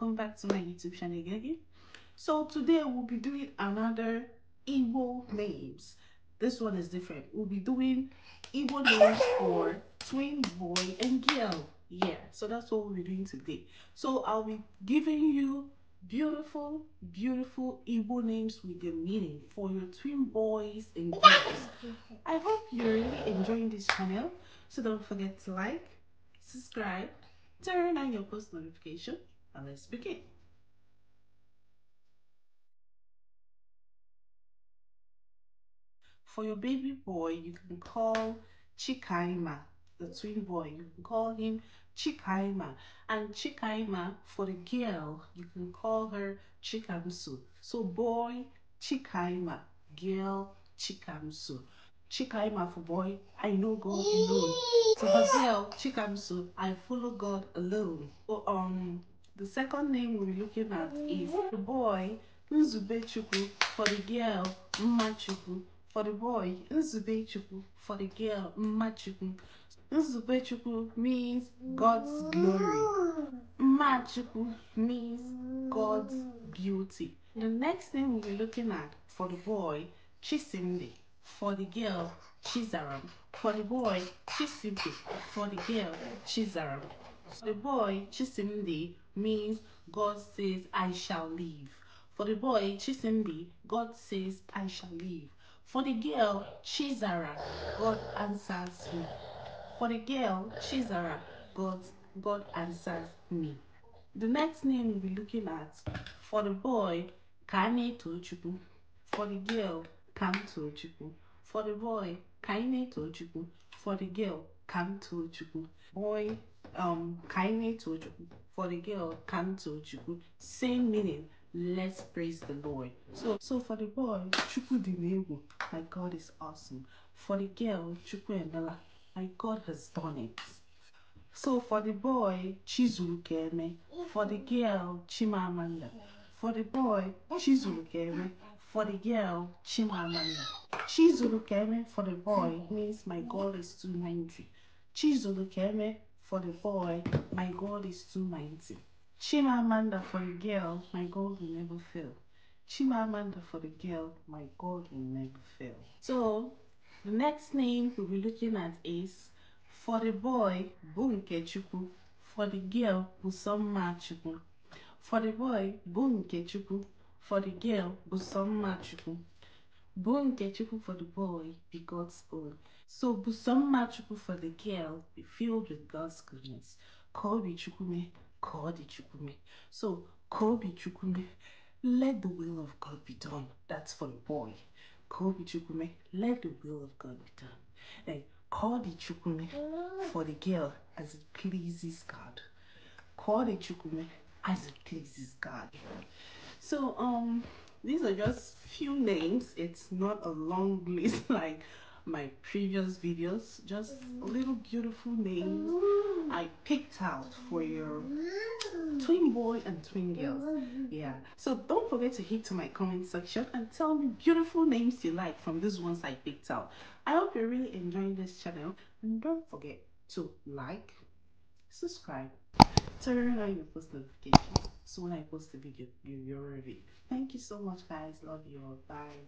welcome back to my YouTube channel again. So today we'll be doing another Igbo names. This one is different. We'll be doing Igbo names for twin boy and girl. Yeah, so that's what we'll be doing today. So I'll be giving you beautiful, beautiful Igbo names with their meaning for your twin boys and girls. I hope you're really enjoying this channel. So don't forget to like, subscribe, turn on your post notification, and let's begin. For your baby boy, you can call Chikaima, the twin boy. You can call him Chikaima. And Chikaima, for the girl, you can call her Chikamsu. So boy, Chikaima. Girl, Chikamsu. Chikaima for boy, I know God alone. So for girl, Chikamsu, I follow God alone. So, the second name we'll be looking at is the boy, Nzubechukwu. For the girl, Mmachukwu. For the boy, Nzubechukwu. For the girl, Mmachukwu. Nzubechukwu means God's glory. Mmachukwu means God's beauty. The next thing we'll be looking at for the boy, Chisimdi. For the girl, Chizaram. For the boy, Chisimdi. For the girl, Chizaram. For the boy, Chisimdi means God says, I shall live. For the boy, Chisimdi, God says, I shall live. For the girl, Chizara, God answers me. For the girl, Chizara, God answers me. The next name we'll be looking at for the boy, Kane Tochukwu. For the girl, Kam Tochukwu. For the boy, Kaine Tochukwu. For the girl, Kam Tochukwu. Boy, Kaine Tochukwu. For the girl, Kam Tochukwu. Same meaning. Let's praise the Lord. So for the boy, Chukwu Dinegu, my God is awesome. For the girl, Chukwu Emela, my God has done it. So for the boy, Chizulukeme. For the girl, Chimamanda. For the boy, Chizulukeme. For the girl, Chimamanda. Chizulukeme for the boy means my God is 290. Chizulukeme for the boy, my God is 290. Chimamanda for the girl, my God will never fail. Chimamanda for the girl, my God will never fail. So the next name we'll be looking at is for the boy, Bunkechukwu. For the girl, Busomachukwu. For the boy, Bunkechukwu. For the girl, Busomachukwu. Bunkechukwu for the boy, be God's own. So Busomachukwu for the girl, be filled with God's goodness. Kobi Chukume, Kodi Chukume. So Kobi Chukume, let the will of God be done. That's for the boy. Kobi Chukume, let the will of God be done. Then Kodi Chukume for the girl as it pleases God. Kodi Chukume as it pleases God. So these are just few names. It's not a long list like my previous videos. Just little beautiful names I picked out for your twin boy and twin girls. Yeah. So don't forget to hit to my comment section and tell me beautiful names you like from these ones I picked out. I hope you're really enjoying this channel, and don't forget to like, subscribe, turn on your post notification so when I post a video, you're already. Thank you so much, guys. Love you all. Bye.